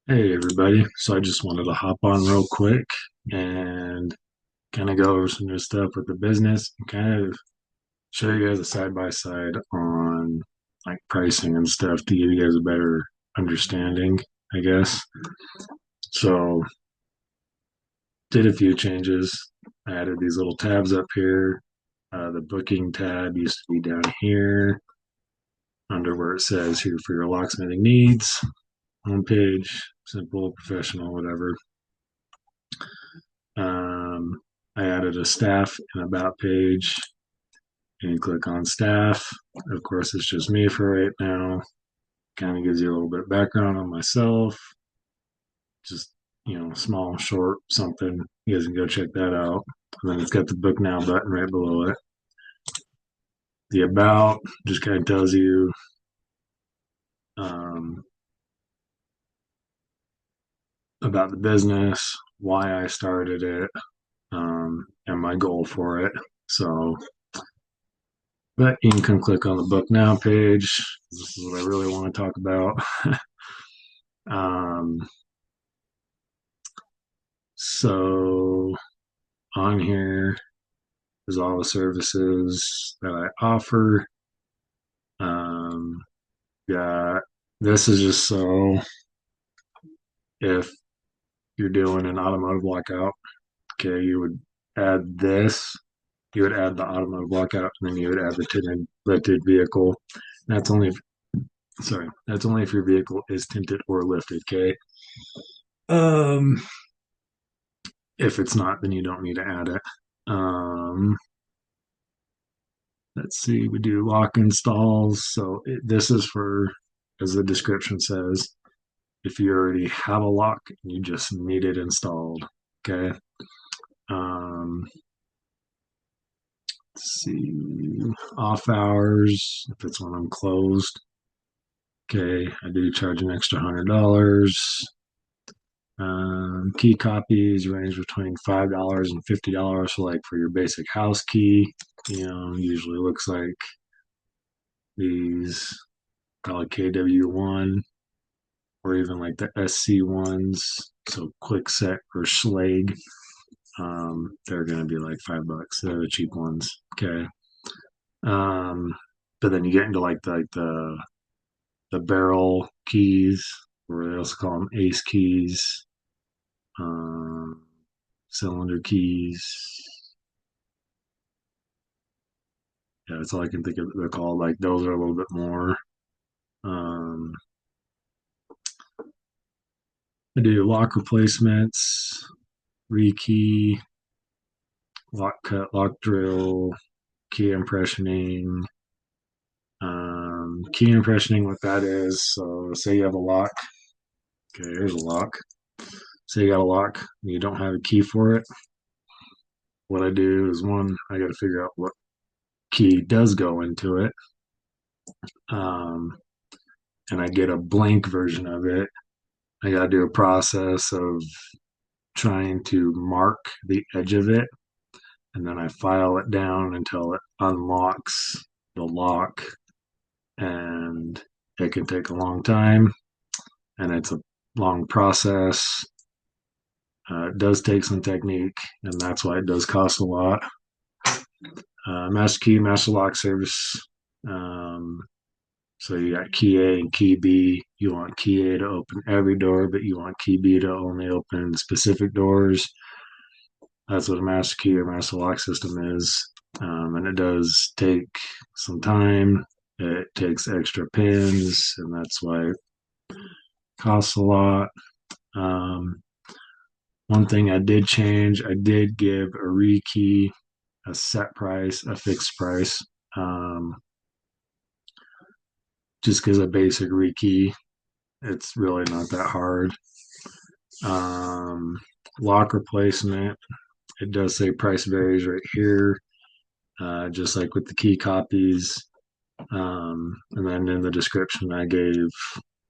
Hey everybody. So I just wanted to hop on real quick and kind of go over some new stuff with the business and kind of show you guys a side by side on like pricing and stuff to give you guys a better understanding, I guess. So did a few changes. I added these little tabs up here. The booking tab used to be down here under where it says here for your locksmithing needs, homepage, simple, professional, whatever. Um, I added a staff and about page and you click on staff. Of course, it's just me for right now. Kind of gives you a little bit of background on myself. Just, small, short, something. You guys can go check that out. And then it's got the book now button right below it. The about just kind of tells you um, about the business, why I started it, and my goal for it. So but you can click on the book now page. This is what I really want to talk about. um, so on here is all the services that I offer. Um, yeah, this is just so if you're doing an automotive lockout, okay, you would add this. You would add the automotive lockout, and then you would add the tinted lifted vehicle. That's only if, that's only if your vehicle is tinted or lifted. Okay. Um, If it's not, then you don't need to add it. Um, let's see, we do lock installs. So this is for, as the description says, if you already have a lock and you just need it installed. Okay. Um, let's see, off hours, if it's when I'm closed. Okay, I do charge an extra $100. Key copies range between $5 and $50. So, like for your basic house key, usually looks like these, probably KW1 or even like the SC ones. So, quick set or Schlage, they're going to be like $5. They're the cheap ones. Okay. Um, but then you get into like the barrel keys, or they also call them ace keys, um, cylinder keys. Yeah, that's all I can think of. They're called like those are a little bit more. Um, I do lock replacements, rekey, lock cut, lock drill, key impressioning. Key impressioning, what that is. So, say you have a lock. Okay, here's a lock. Say you got a lock, and you don't have a key for it. What I do is one, I got to figure out what key does go into it. Um, and I get a blank version of it. I got to do a process of trying to mark the edge of it, and then I file it down until it unlocks the lock, and it can take a long time, and it's a long process. It does take some technique, and that's why it does cost a lot. Master key, master lock service. Um, So you got key A and key B. You want key A to open every door, but you want key B to only open specific doors. That's what a master key or master lock system is. And it does take some time. It takes extra pins, and that's why it costs a lot. Um, One thing I did change, I did give a rekey a set price, a fixed price, just because a basic rekey, it's really not that hard. Um, Lock replacement, it does say price varies right here, just like with the key copies. And then in the description, I gave,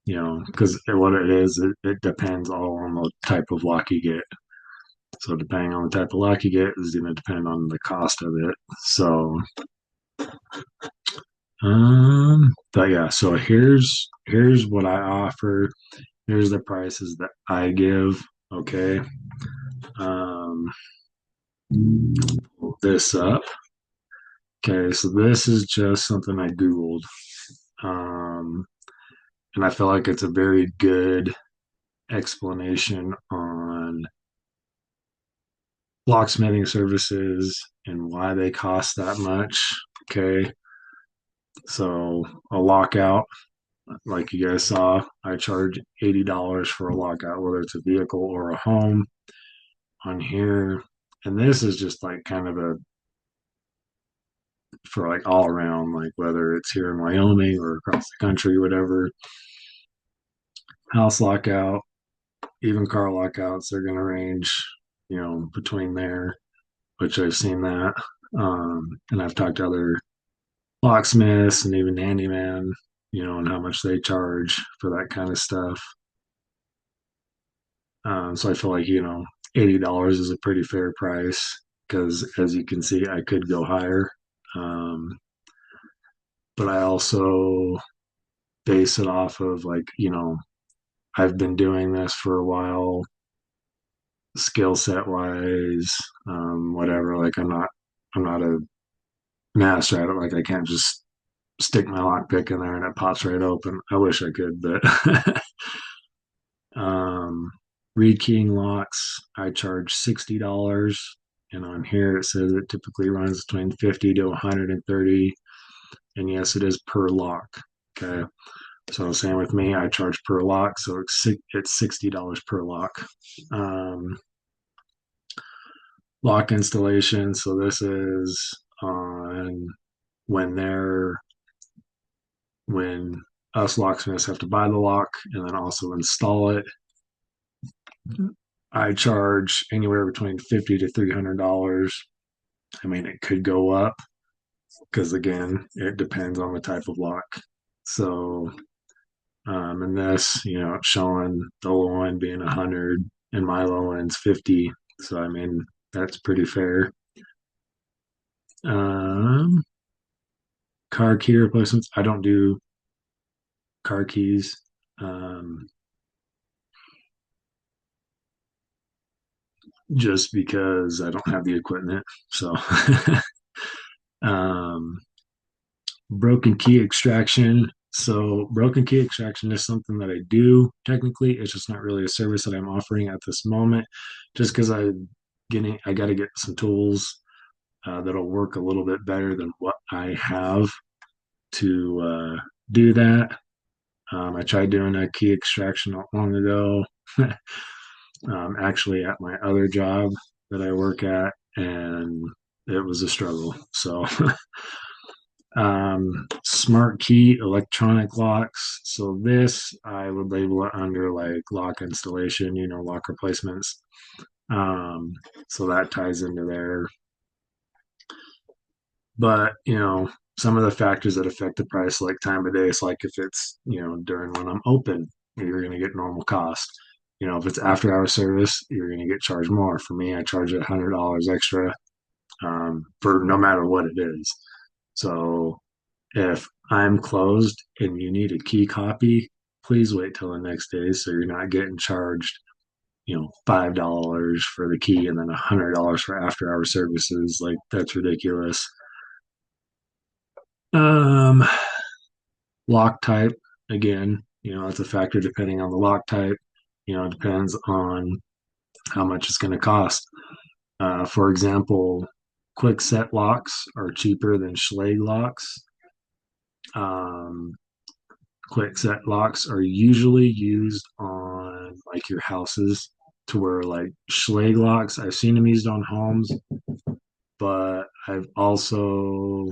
because what it is, it depends all on the type of lock you get. So depending on the type of lock you get is going to depend on the cost of it. So, but yeah, so here's what I offer. here's the prices that I give. Okay. Um, pull this up. Okay, so this is just something I Googled. Um, and I feel like it's a very good explanation on locksmithing services and why they cost that much. Okay, so a lockout, like you guys saw, I charge $80 for a lockout, whether it's a vehicle or a home on here. And this is just like kind of a for like all around, like whether it's here in Wyoming or across the country, whatever. House lockout, even car lockouts, they're going to range, between there, which I've seen that. And I've talked to other locksmiths and even handyman, and how much they charge for that kind of stuff. So I feel like, $80 is a pretty fair price because as you can see, I could go higher. Um, but I also base it off of like, I've been doing this for a while, skill set wise, whatever. Like I'm not a master at it. Like I can't just stick my lockpick in there and it pops right open. I wish I could, but um, rekeying locks, I charge $60. And on here it says it typically runs between 50 to 130. And yes, it is per lock. Okay. So same with me, I charge per lock, so it's $60 per lock. Um, Lock installation. So this is on when they're when us locksmiths have to buy the lock and then also install it. I charge anywhere between $50 to $300. I mean, it could go up because again, it depends on the type of lock. So, and this, it's showing the low end being 100 and my low end's 50. So, I mean, that's pretty fair. Um, Car key replacements. I don't do car keys. Um, just because I don't have the equipment. So, um, broken key extraction. So, broken key extraction is something that I do technically. It's just not really a service that I'm offering at this moment, just because I got to get some tools that'll work a little bit better than what I have to do that. I tried doing a key extraction not long ago, actually at my other job that I work at, and it was a struggle. So, smart key electronic locks. So this I would label it under like lock installation, lock replacements. Um, so that ties into there. But some of the factors that affect the price, like time of day, it's like if it's during when I'm open, you're going to get normal cost. If it's after hour service, you're going to get charged more. For me, I charge $100 extra for no matter what it is. So if I'm closed and you need a key copy, please wait till the next day so you're not getting charged, $5 for the key and then $100 for after hour services. Like that's ridiculous. Um, Lock type, again, it's a factor depending on the lock type. It depends on how much it's going to cost. For example, quick set locks are cheaper than Schlage locks. Um, Quick set locks are usually used on like your houses to where like Schlage locks, I've seen them used on homes, but I've also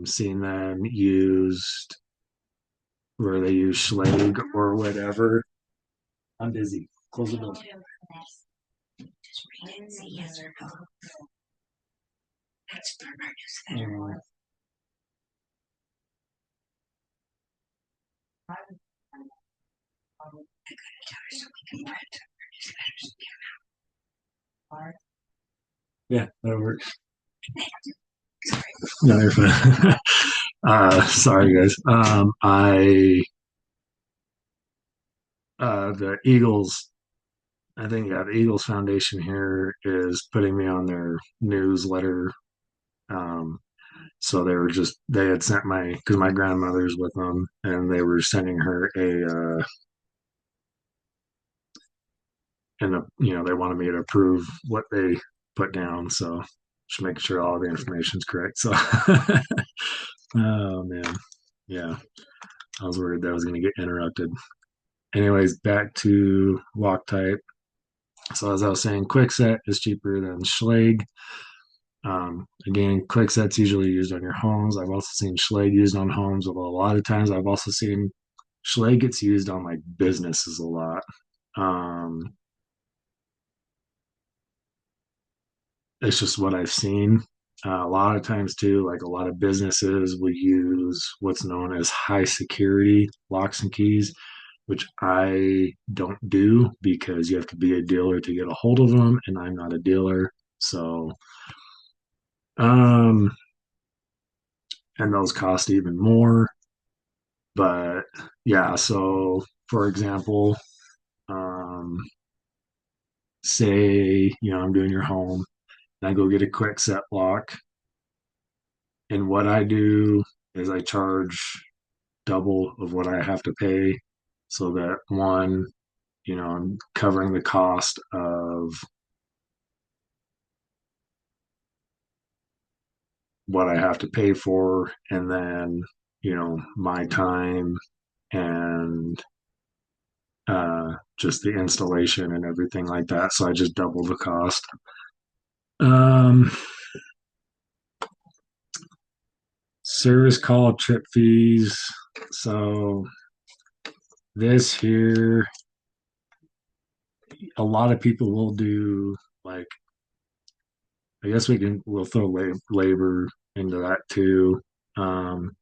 seen them used where they use Schlage or whatever. I'm busy. Close the door. Um, yeah, that works. No, you're fine. Sorry, guys. I The Eagles, I think, yeah, the Eagles Foundation here is putting me on their newsletter. Um, so they had sent because my grandmother's with them, and they were sending her they wanted me to approve what they put down. So just making sure all the information's correct. So, oh man, yeah, I was worried that I was going to get interrupted. Anyways, back to Loctite. So as I was saying, Kwikset is cheaper than Schlage. Again, Kwikset's usually used on your homes. I've also seen Schlage used on homes, although a lot of times I've also seen Schlage gets used on like businesses a lot. Um, it's just what I've seen. A lot of times too, like a lot of businesses will use what's known as high security locks and keys, which I don't do because you have to be a dealer to get a hold of them, and I'm not a dealer. So, um, and those cost even more. But yeah, so for example, um, say, I'm doing your home and I go get a quick set lock. And what I do is I charge double of what I have to pay so that one, I'm covering the cost of what I have to pay for, and then, my time and just the installation and everything like that. So I just double the cost. Um, Service call trip fees. So this here, a lot of people will do like, I guess we'll throw labor into that too. Um,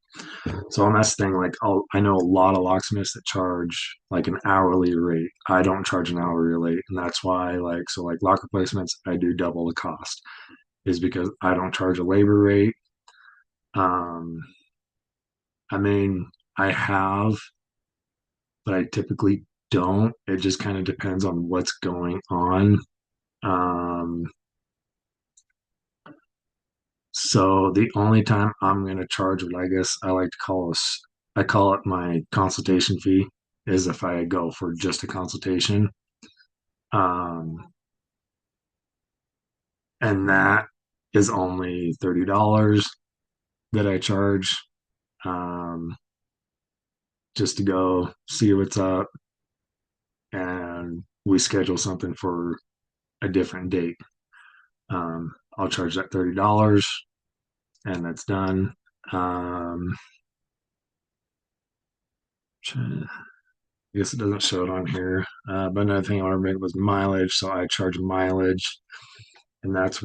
so on that thing, like I know a lot of locksmiths that charge like an hourly rate. I don't charge an hourly rate, and that's why like lock replacements, I do double the cost is because I don't charge a labor rate. Um, I mean, I have, but I typically don't. It just kind of depends on what's going on. Um, so the only time I'm going to charge what I guess I like to call I call it my consultation fee, is if I go for just a consultation. Um, and that is only $30 that I charge, um, just to go see what's up, and we schedule something for a different date. I'll charge that $30 and that's done. Um, I guess it doesn't show it on here. But another thing I remember was mileage. So I charge mileage, and that's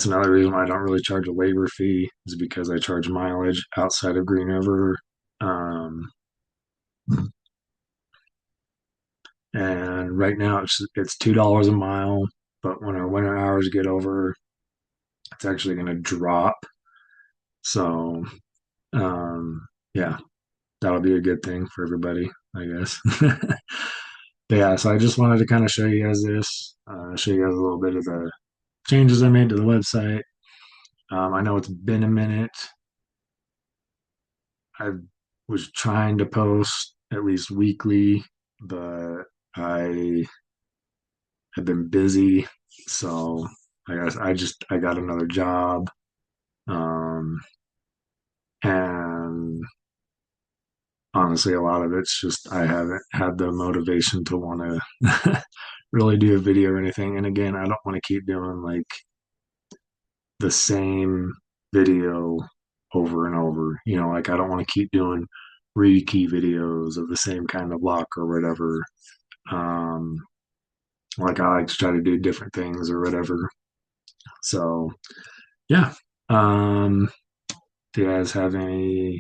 another reason why I don't really charge a labor fee is because I charge mileage outside of Green River. Um, and right now it's $2 a mile, but when our winter hours get over, it's actually going to drop. So yeah, that'll be a good thing for everybody, I guess. But yeah, so I just wanted to kind of show you guys this, show you guys a little bit of the changes I made to the website. I know it's been a minute. I was trying to post at least weekly, but I have been busy. So I guess I got another job. Um, and honestly, a lot of it's just I haven't had the motivation to want to really do a video or anything. And again, I don't want to keep doing like the same video over and over. Like I don't want to keep doing rekey videos of the same kind of lock or whatever. Um, like I like to try to do different things or whatever. So yeah. Do you guys have any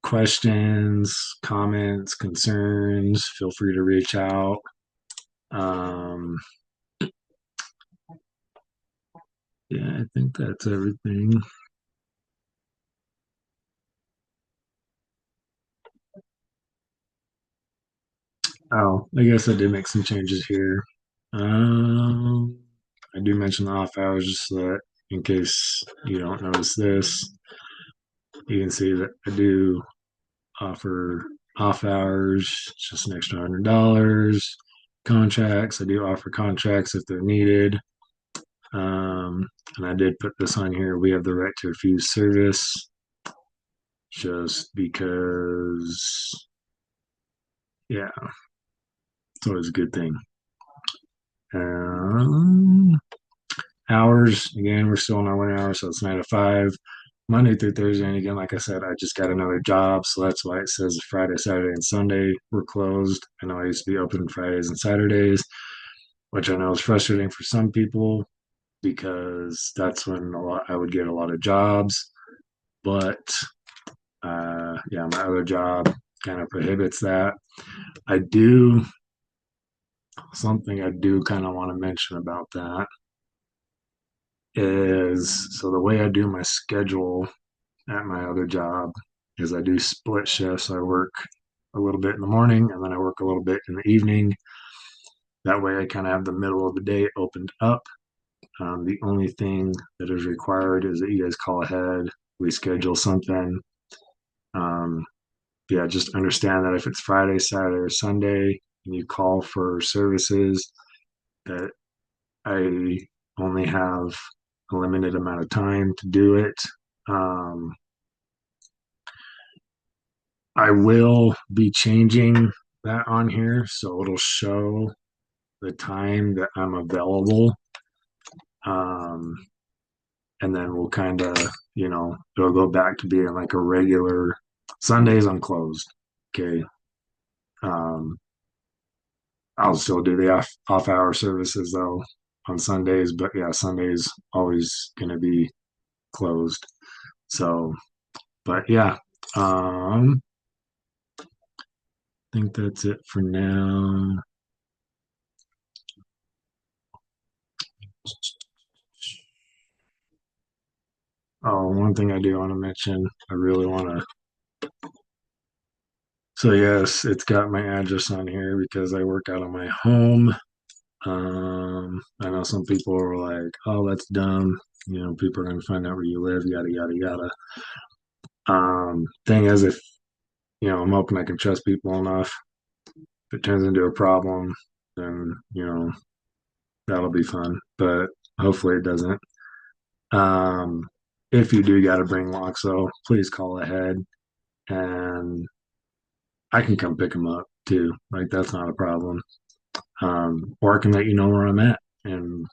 questions, comments, concerns? Feel free to reach out. Um, yeah, I think that's everything. Oh, I guess I did make some changes here. Um, I do mention the off hours just so that in case you don't notice this, you can see that I do offer off hours, it's just an extra $100. Contracts, I do offer contracts if they're needed. Um, and I did put this on here. We have the right to refuse service just because, yeah, it's always a good thing. Um, Hours, again, we're still in our 1 hour, so it's 9 to 5, Monday through Thursday. And again, like I said, I just got another job, so that's why it says Friday, Saturday, and Sunday we're closed. I know I used to be open Fridays and Saturdays, which I know is frustrating for some people because that's when I would get a lot of jobs. But yeah, my other job kind of prohibits that. I do Something I do kind of want to mention about that is so the way I do my schedule at my other job is I do split shifts. I work a little bit in the morning and then I work a little bit in the evening. That way I kind of have the middle of the day opened up. The only thing that is required is that you guys call ahead, we schedule something. Um, yeah, just understand that if it's Friday, Saturday, or Sunday, and you call for services, that I only have a limited amount of time to do it. Um, I will be changing that on here so it'll show the time that I'm available. Um, and then we'll kind of, it'll go back to being like a regular Sundays I'm closed. Okay. Um, I'll still do the off hour services though on Sundays, but yeah, Sundays always gonna be closed. So, but yeah, I think that's it for now. Oh, one thing I do want to mention, I really want to. So yes, it's got my address on here because I work out of my home. I know some people are like, "Oh, that's dumb." People are going to find out where you live, yada yada yada. Thing is, if I'm hoping I can trust people enough. If it turns into a problem, then that'll be fun. But hopefully it doesn't. Um, if you do got to bring locks, though, please call ahead, and I can come pick them up too. Like that's not a problem. Or I can let you know where I'm at, and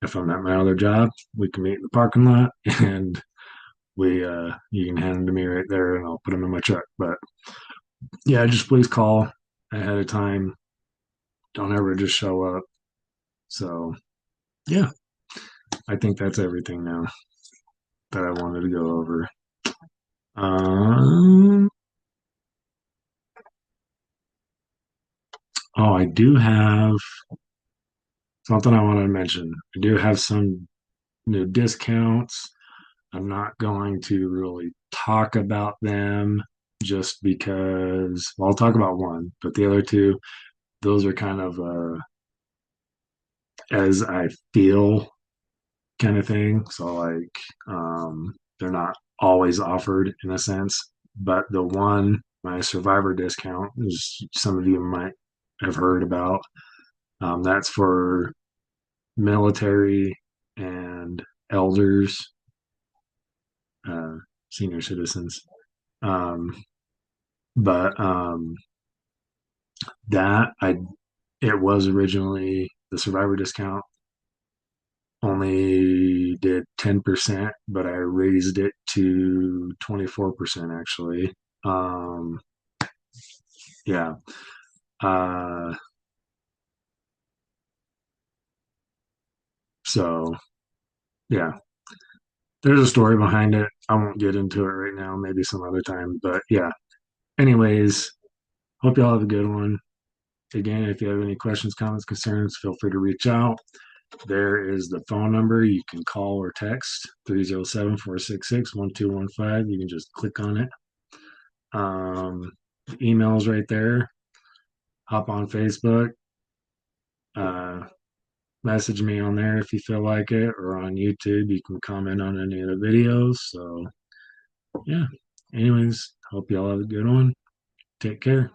if I'm at my other job, we can meet in the parking lot, and we you can hand them to me right there, and I'll put them in my truck. But yeah, just please call ahead of time. Don't ever just show up. So yeah, I think that's everything now that I wanted to go over. Um, oh, I do have something I wanted to mention. I do have some new discounts. I'm not going to really talk about them just because, well, I'll talk about one, but the other two, those are kind of as I feel kind of thing. So, like, they're not always offered in a sense, but the one, my survivor discount, is some of you might have heard about. That's for military and elders, uh, senior citizens. Um, but that I it was originally the survivor discount only did 10%, but I raised it to 24% actually. Um, yeah. Uh, so yeah, there's a story behind it. I won't get into it right now, maybe some other time, but yeah. Anyways, hope y'all have a good one. Again, if you have any questions, comments, concerns, feel free to reach out. There is the phone number. You can call or text 307-466-1215. You can just click on it. The email's right there. hop on Facebook, uh, message me on there if you feel like it, or on YouTube. You can comment on any of the videos. So, yeah. Anyways, hope y'all have a good one. Take care.